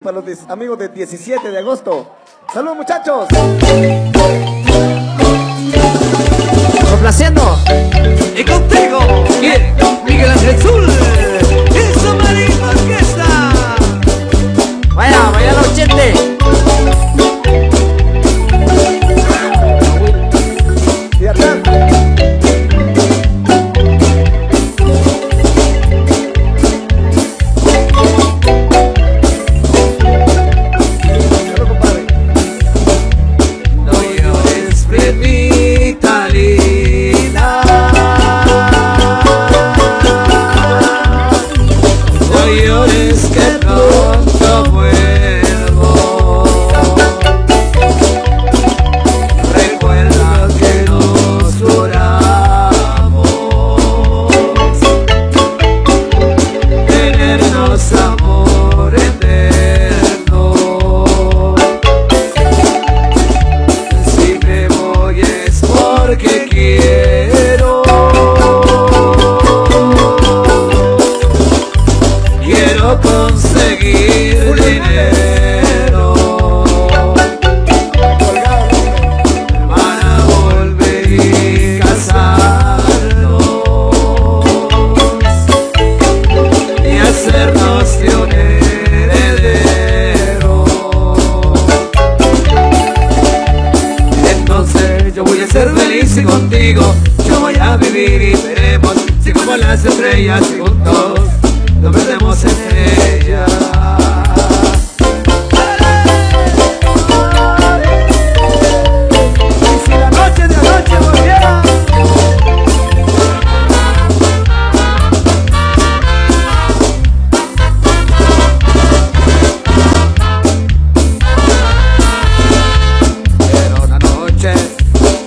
Para los amigos de 17 de agosto. ¡Saludos, muchachos! Complaciendo. Y contigo, Miguel Ángel Zul. ¡Eso, Marín Orquesta! Vaya, vaya los 80. Y atrás. Conseguir dinero para volver y casarnos y hacernos de un heredero. Entonces yo voy a ser feliz y contigo yo voy a vivir y veremos si como las estrellas y juntos nos perdemos en ella. Y si la noche de anoche volviera, era una noche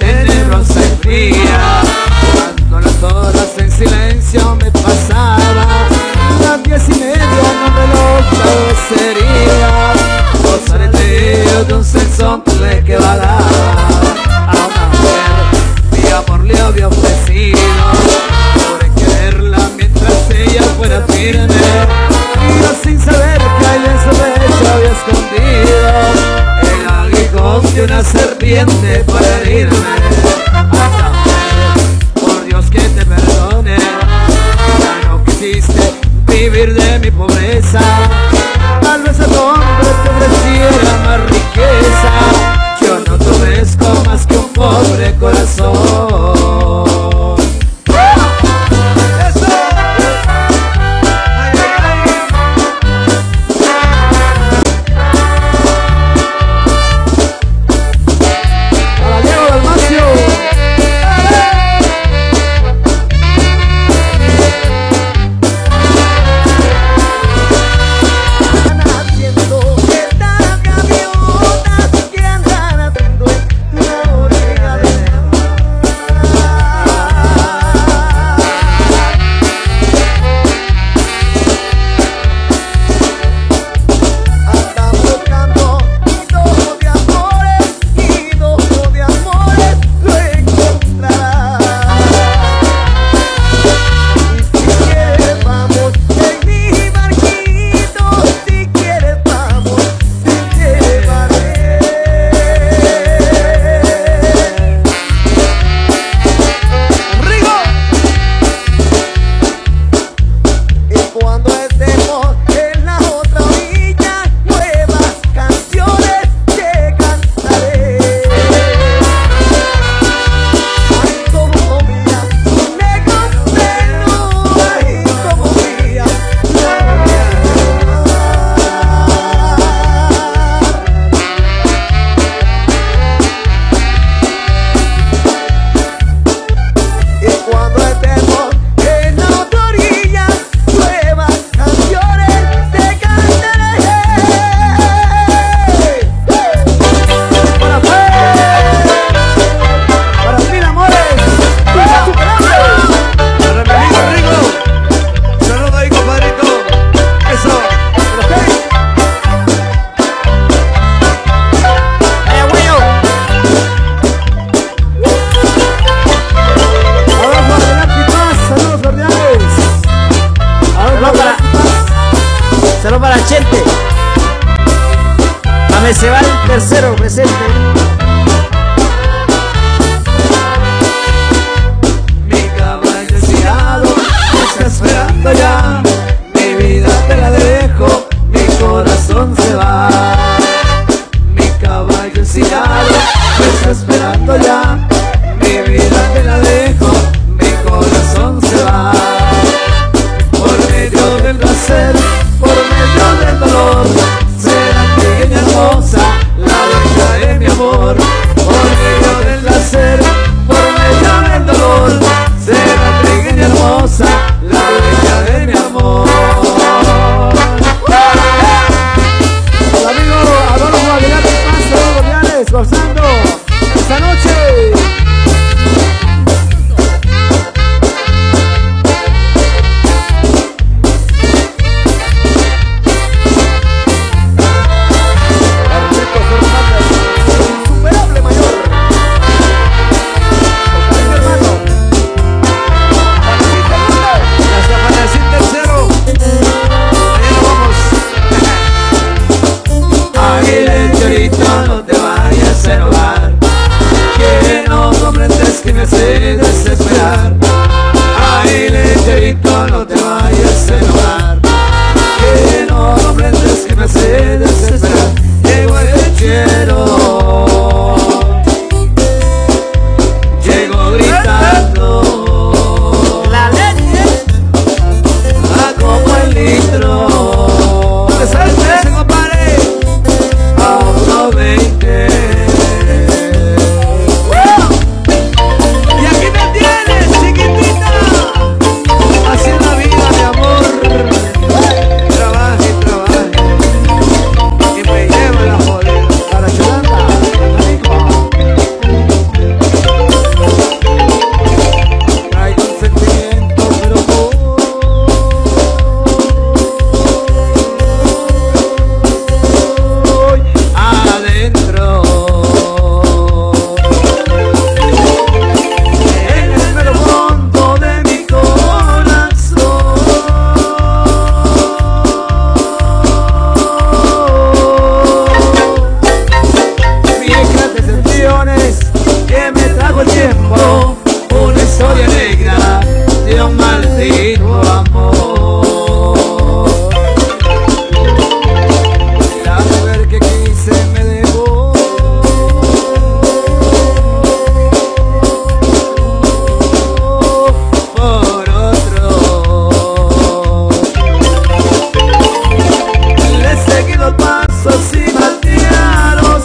tenebrosa y fría, cuando las horas en silencio me pasaba. 10:30 no reloj sería los areteos de un sensontle que va a dar a una mujer. Mi amor le había ofrecido por quererla mientras ella fuera firme, y yo sin saber que ahí en su pecho había escondido el aguijón de una serpiente para herirme. Hasta mujer, por Dios que te perdone, ya no quisiste vivir de mi pobreza. Tal vez el hombre te ofreciera más riqueza. Yo no te ofrezco más que un pobre corazón. ¡Eso! Para Diego Dalmacio. Pues se va el tercero presente. Mi caballo ensilado me está esperando ya. Mi vida te la dejo, mi corazón se va. Mi caballo ensilado me está esperando ya. Mi vida te la dejo, mi corazón se va. Por medio del placer, por medio del dolor, será pequeña hermosa la dueña de mi amor. Por medio del placer, por medio del dolor, será pequeña hermosa la dueña de mi amor. El amigo Adolfo Aguilar de Paso, Goliares, gozando esta noche. No te vayas a enojar, que no comprendes que me hace desesperar. Ay, lecherito, no te vayas a enojar, que no comprendes que me hace desesperar. Llegó el lechero, llegó gritando, La leche. a como el litro. ¿Dónde sale ese compadre? A 1.20. Y aquí me tienes, chiquitita. Así es la vida, mi amor. Trabaje, trabaje, y me lleva la jodida. Para Yolanda, amigo. Traigo un sentimiento, pero voy adentro. En el mero fondo de mi corazón. Viejas decepciones que me trajo el tiempo, una historia negra de un maldito amor. La mujer que quise me dejó por otro. Le he seguido pasos y maldiaros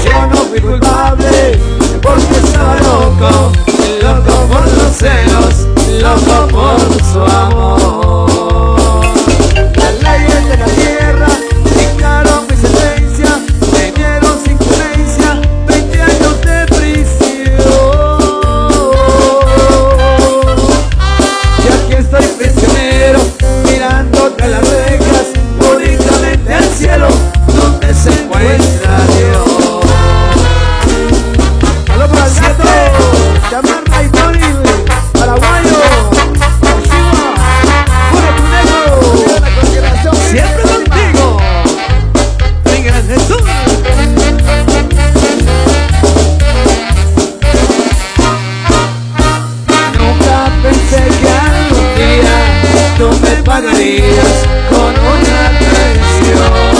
yo no fui culpable porque estaba loco, loco por los celos, loco por su amor. Las leyes de la tierra dictaron mi sentencia, me dieron sin clemencia 20 años de prisión. Y aquí estoy prisionero, mirando tras las rejas, únicamente al cielo, donde se encuentra Dios. Aló para el gato, Chamarra y Tony, paraguayo, Chihuahua, puro tu negro, la consideración. Siempre contigo, mi gran Jesús. Nunca pensé que algún día tú me pagarías con una traición.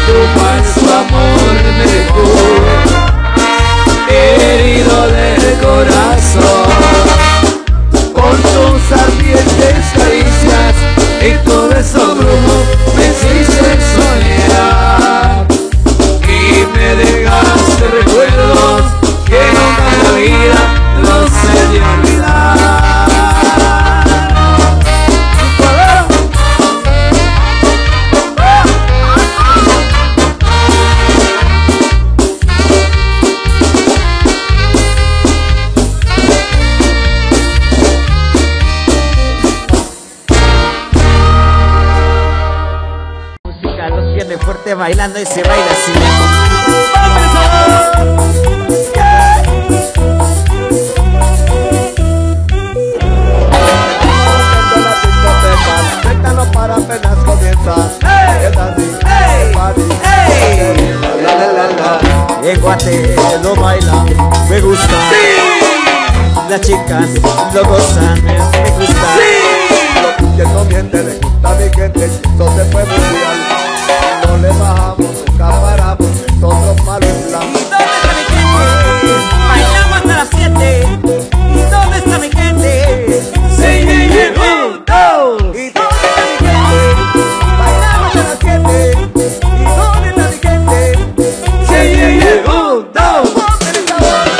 Tu falso amor me dejó herido del corazón. Con tus ardientes caricias y tu beso brujo me hiciste soñar. Y me dejaste recuerdos que nunca en la vida los he de olvidar. Música los tiene fuerte bailando y se baila así. las chicas lo gozan, me gusta. Y él no miente, le gusta a mi gente, eso se fue mundial. No le bajamos, nunca paramos, nosotros malos en plan. ¿Y dónde está mi gente? Bailamos hasta las 7. ¿Y dónde está mi gente? Sí, ¿y dónde está mi gente? Bailamos hasta las 7. ¿Y dónde está mi gente? Sí, ponme el sabor.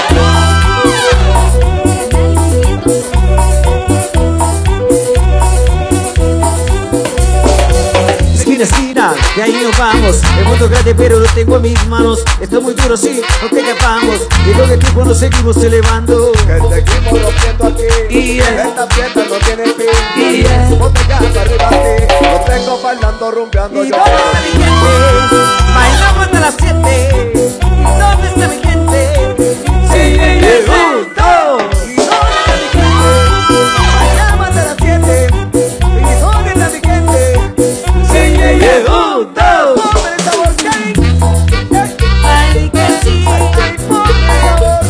Esquina, esquina, de ahí nos vamos. El mundo es grande pero lo tengo en mis manos. Esto es muy duro, sí, no te escapamos. Y lo que tipo nos seguimos elevando. Que seguimos rompiendo aquí. Y esta fiesta no tiene fin. Y botellando arriba de ti. Lo tengo bailando, rumbeando ¿Y yo. dónde está mi gente? Bailamos hasta las 7. ¿Y dónde está mi gente? Sí, ¿y dónde está mi gente? Bailamos hasta las 7. ¿Y dónde está mi gente? Sí, ponme el sabor, Kay. Ay, que sí. Ay, ponme el sabor.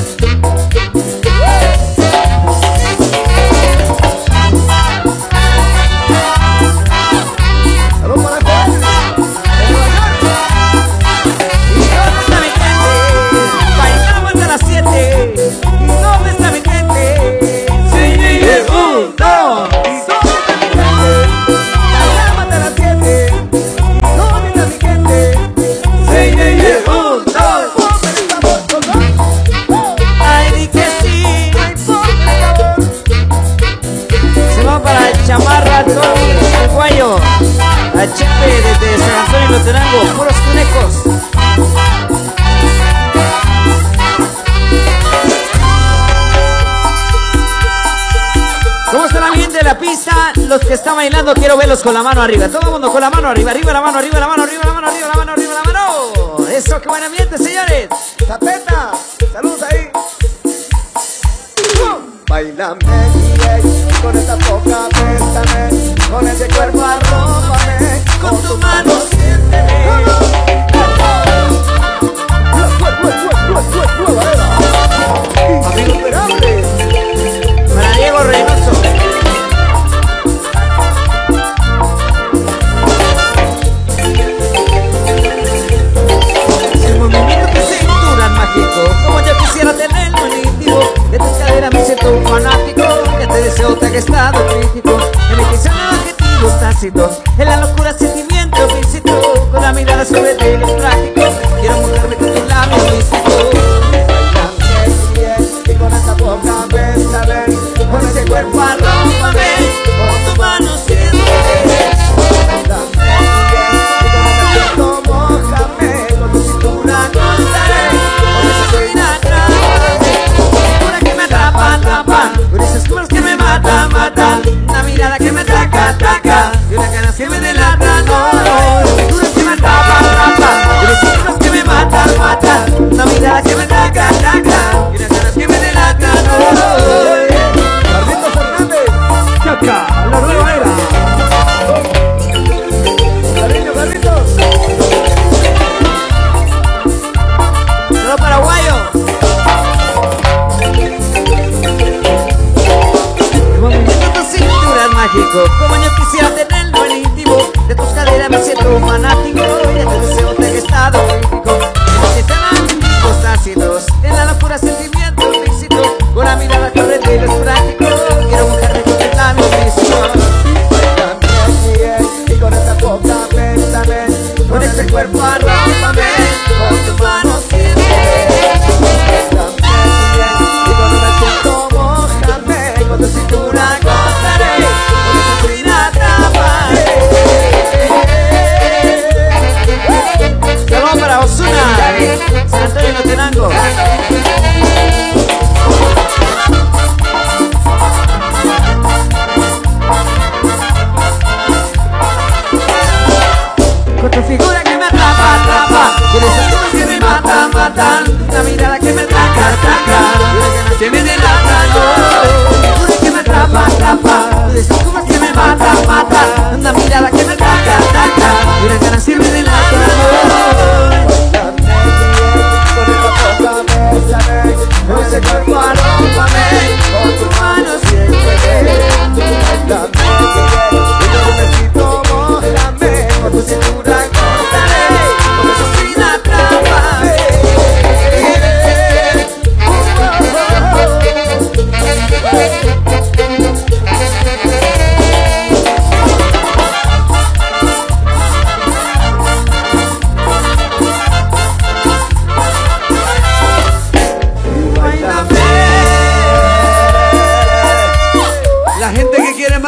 Salud para Juan, de Nueva York. ¿Y dónde está mi gente? Bailamos hasta las 7. ¿Y dónde está mi gente? Sí, ¿y dónde está mi gente? Bailamos hasta las 7. ¿Y dónde está mi gente? Sí, ponme el sabor, Colón. Ay, di que sí. Ay, ponme el sabor. Se va para el chamarra, Tony, el guayo, a Chepe desde San Antonio y Loterango, puros tunecos. ¿Cómo está la gente de la pista? Los que están bailando quiero verlos con la mano arriba. Todo el mundo con la mano arriba, arriba la mano, arriba la mano, arriba la mano, arriba la mano, arriba la mano. Eso, qué buen ambiente, señores. Zapeta, saludos ahí. Bailame, y con esta boca bésame, con ese cuerpo arrópame, Con tu mano siénteme. Amigo imperable. Para Diego Reynoso. El movimiento de cintura mágico, como yo quisiera tenerlo íntimo. De tus caderas me siento un fanático, que te deseo tan estado crítico. En el que se hablan adjetivos tácitos, en la locura sentimiento físico. Con la mirada sobre ti lo práctico, quiero mojarme con tus labios místicos. Y con esta boca bésame, con ese cuerpo arrópame, Con tu mano siénteme. mójame, con tu cintura gozaré, con esa Mira atrás, una que me atrapa, atrapa, con esas curvas que me matan, matan, una mirada que me ataca, ataca, y unas ganas que me delatan, no, no, una que me atrapa, atrapa, con esas curvas que me matan, matan, una mirada que me ataca, ataca, y unas ganas que me delatan, no, no. Carlitos Fernández, Chaca, la nueva era. cariño, Carlitos. Solo paraguayo. El movimiento de tu cintura es mágico, como yo quisiera tenerlo en íntimo. De tus caderas me siento un fanático, ya te deseo tan estado crítico. En el que se dan tipos ácidos, en la locura sentimiento físico. Con la mirada que abre es práctico, quiero mojarme con tus labios físicos. Y con esta boca bésame, Con ese cuerpo arrópame, con tu mano siénteme. y cuando me siento mójame, con tu cintura gozaré, Con esa vida atraparé. Saludos para Osuna, San Antonio y Loterango. Con tu figura que me atrapa, atrapa, con esas cosas que me matan, matan, una mirada que me ataca, ataca, y las ganas que me delatan, oh, una que me atrapa,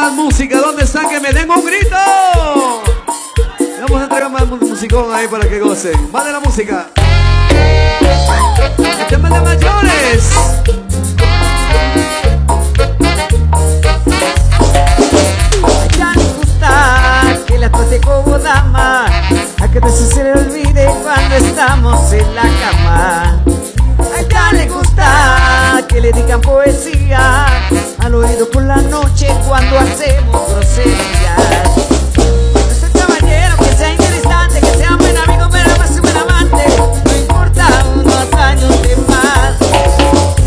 más música? ¿Dónde están? Que me den un grito. Vamos a entregar más musicón ahí para que gocen. Va de la música. El tema de mayores. A ella le gusta que la trate como dama, a que se le olvide cuando estamos en la cama. A ella le gusta que le digan poesía al oído por la noche cuando hacemos groserías. No es el caballero que sea interesante, que sea buen amigo, pero más un buen amante. No importa unos años de más.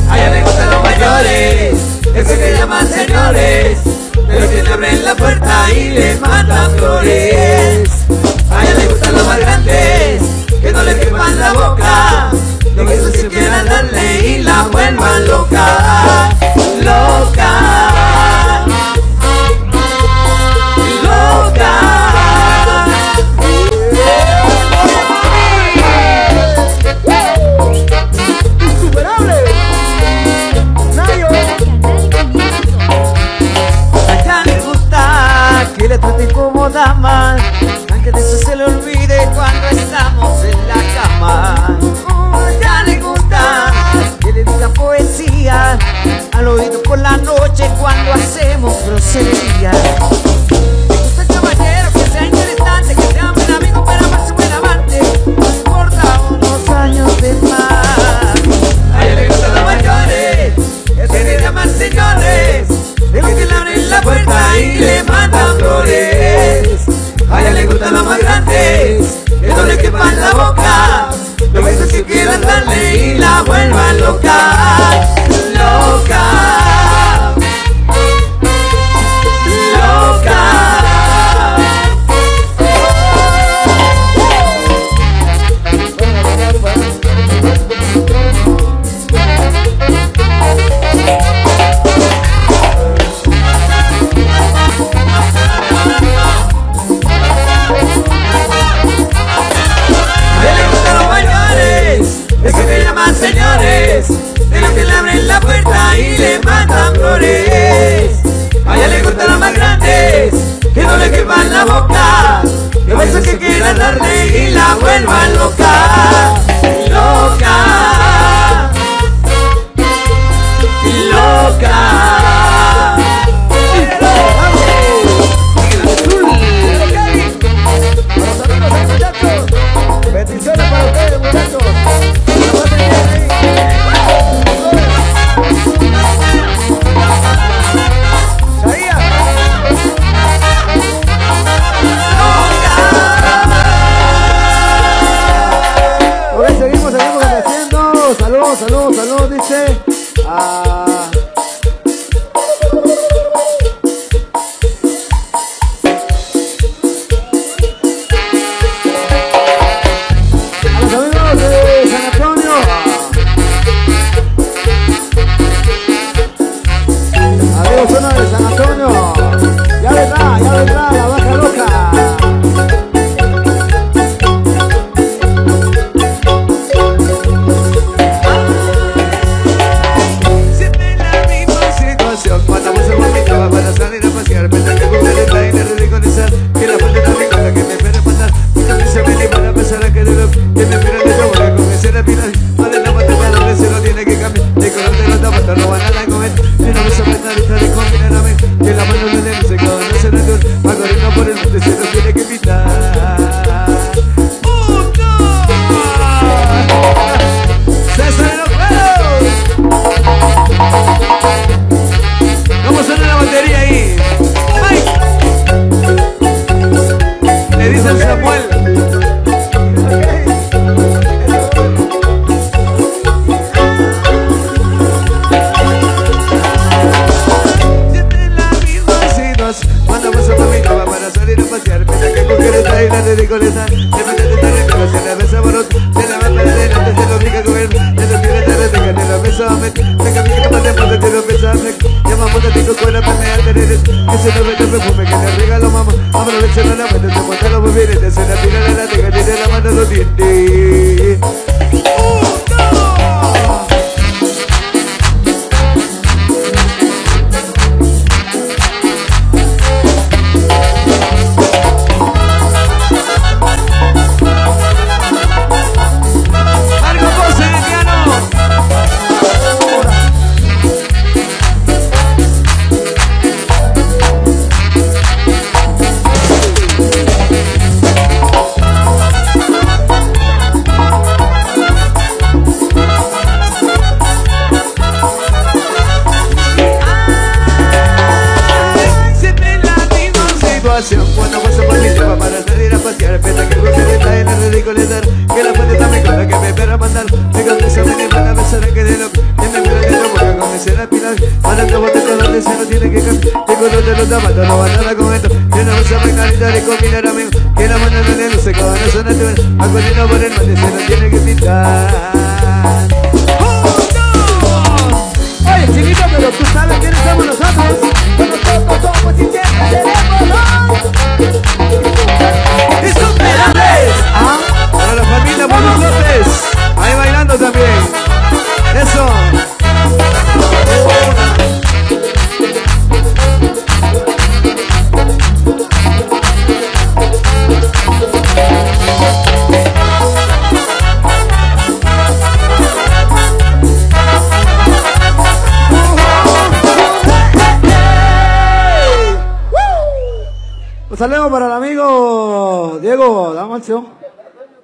A ella le gustan los mayores, ese que llaman señores, pero que le abren la puerta y le mandan flores. A ella le gustan los más grandes, que no le quepan la boca, lo que eso si quieran darle y la vuelvan loca, loca, loca. Insuperable. Nayo. A ella le gusta que le traten como dama, aunque de eso se le olvide cuando estamos en la cama. A ella le gusta que le diga poesía al oído por la noche cuando hacemos groserías. Me gusta el caballero que sea interesante, que sea buen amigo, pero más un buen amante. No importa unos años de más. A ella le gustan los mayores, ese que llaman señores, de los que le abren la puerta y le mandan flores. A ella le gustan los más grandes, que no le quepan la boca, los besos que quieran darle y la vuelvan loca, loca, loca. A ella le gustan los mayores, esos que llaman señores, de los que le abren la puerta y le mandan flores. A ella le gustan los más grandes, que no le quepan la boca, los besos que quieran darle y la vuelvan loca, loca, loca. Bendiciones para ustedes, muchachos. La pasen bien ahí. Sabía. que respeta, que respeta en la ridiculizar, que la fuente también con la que me espera mandar. Me contesta, me manda, me será que de lo que me espera de lo que comience a pilar. Para el bote con donde se no tiene que cambiar. Tengo los de los zapatos, no van nada con esto. Tiene una cosa mecanita de combinar a mí. Que la mano no le luce, cada no son natural. A continuar por el monte se no tiene que pintar. Oye, chiquito, pero tú sabes quiénes somos nosotros. Somos y siempre seremos, ¿no? ¡Insuperables! Para la familia Bolucotes, ahí bailando también. Eso. Saludos para el amigo Diego Damancio.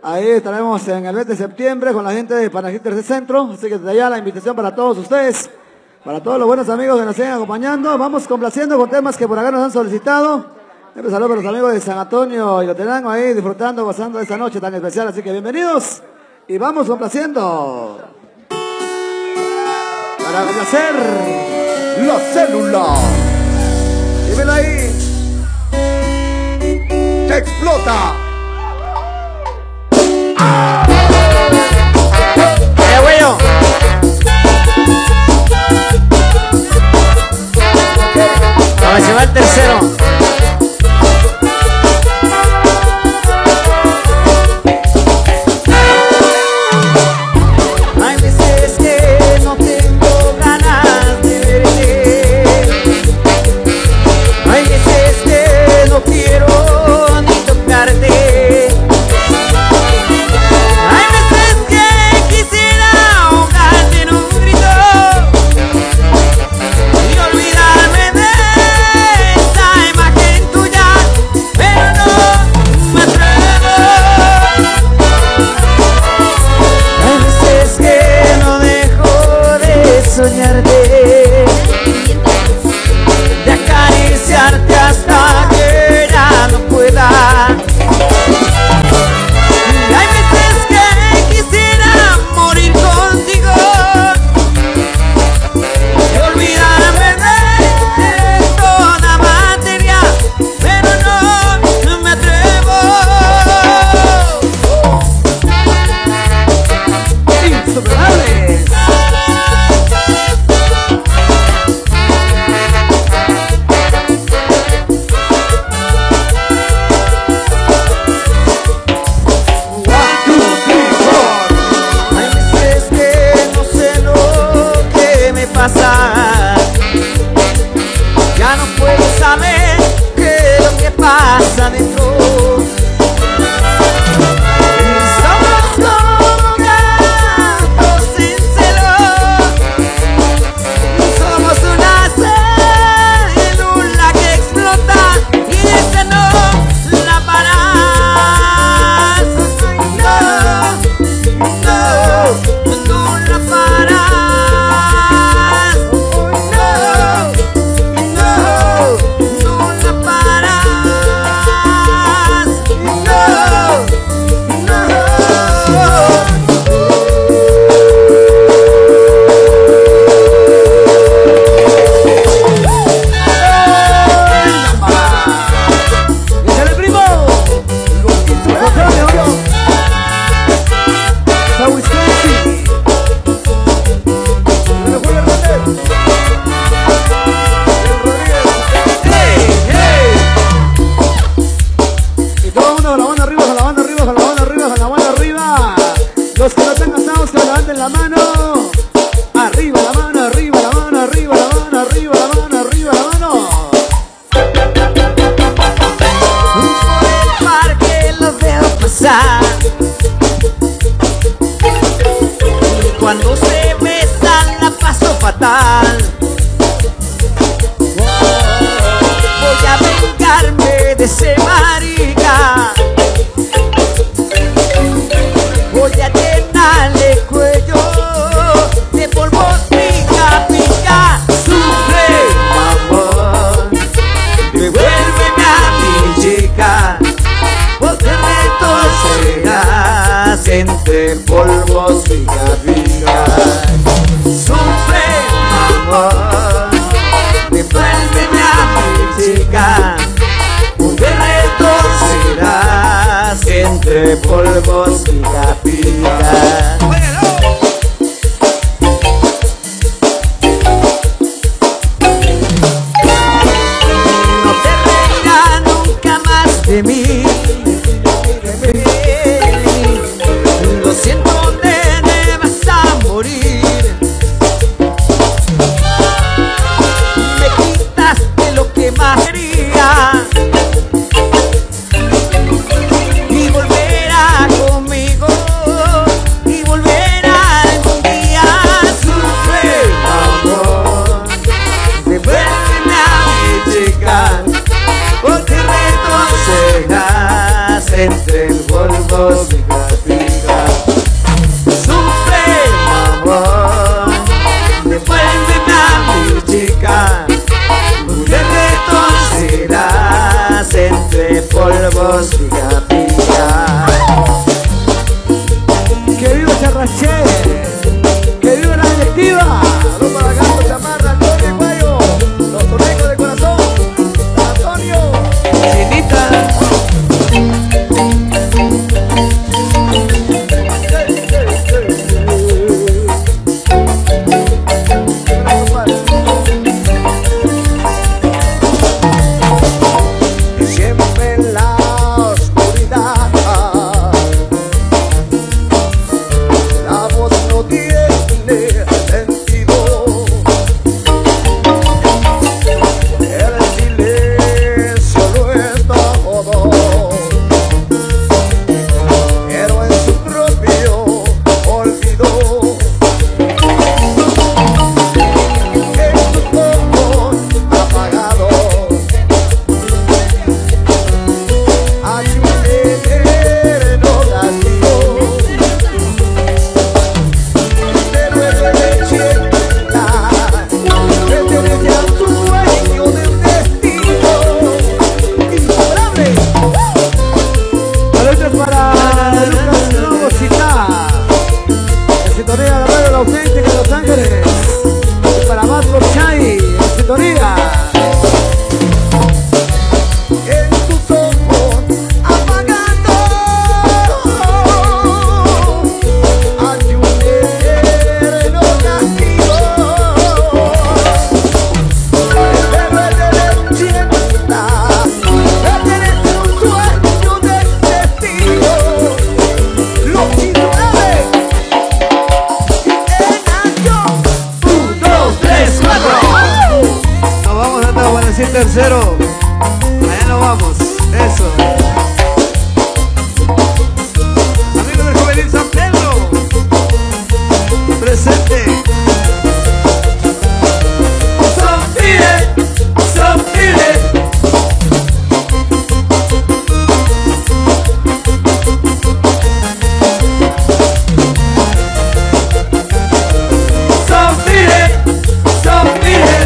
Ahí estaremos en el mes de septiembre con la gente de Panagíter de Centro. Así que desde allá la invitación para todos ustedes, para todos los buenos amigos que nos siguen acompañando. Vamos complaciendo con temas que por acá nos han solicitado. Saludos para los amigos de San Antonio y Lotenango ahí disfrutando, gozando de esta noche tan especial. Así que bienvenidos y vamos complaciendo. Para complacer la célula. Dímelo ahí. ¡Que explota! Güeyo! Ahora se va el tercero. Hay veces que no tengo ganas de verte. Hay veces que no quiero ni tocarte. Hay veces que quisiera ahogarte en un grito y olvidarme de esa imagen tuya, pero no me atrevo. Hay veces que no dejo de soñarte, de acariciarte hasta que ya no pueda. Y hay veces que quisiera morir contigo y olvidarme de toda materia, pero no me atrevo. ¡Insuperables! Hay veces que no sé lo que me pasa, ya no puedo saber qué es lo que pasa dentro. Somos como gatos sin celo, somos una célula que explota y esa no la paras. No la paras. No la paras. ¡Échale, primo! ¡Está Wisconsin! ¡No me juegue Hernández! Y todo el mundo con la mano arriba, con la mano arriba, con la mano arriba, con la mano arriba. Los que no están cansados que levanten la mano. Arriba la mano, arriba la mano, arriba la mano, arriba la mano, arriba la mano. Por el parque los veo pasar y cuando se besan la paso fatal. Voy a vengarme de ese marica, voy a llenarle el cuello de polvos pica, pica. Sufre, amor, devuélveme a mi chica, porque entre polvos pica pica. No te reirás nunca más de mí. Lo siento, nene, vas a morir. Me quitaste lo que más quería y volverá conmigo y volverá algún día. Sufre, amor, devuélveme a mi chica, porque retrocederás entre el polvo pica pica. Sufre, amor, devuélveme a mi chica, porque retrocederás entre polvos pica pica. Que viva Charraché, que viva la directiva. Vamos para acá, Chamarra, Antonio y Guayo, los tornecos de corazón, Antonio. Chinita. Siempre en la oscuridad la voz no tiene sentido. El silencio lo es todo, pero en su propio olvido. En tus ojos apagados hay un eterno castigo. Pero el leyenda pertenece al sueño del destino imparable. Saludos para Lucas Lugo Cita, en sintonía de la radio La Auténtica de Los Ángeles. Y para Marco Chay, en sintonía. En tus ojos apagados hay un eterno castigo. Pero el de leyenda pertenece a un sueño del destino. Los imparable en acción. 1, 2, 3, 4. Nos vamos a andar para decir tercero. Allá nos vamos. Eso. Amigos del Juvenil San Pedro, presente. Sonríe, sonríe. Sonríe, sonríe.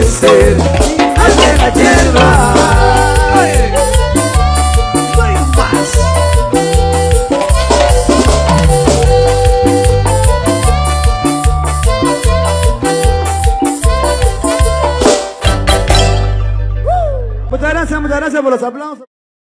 florecer ante la hierba. No hay más. Muchas gracias por los aplausos.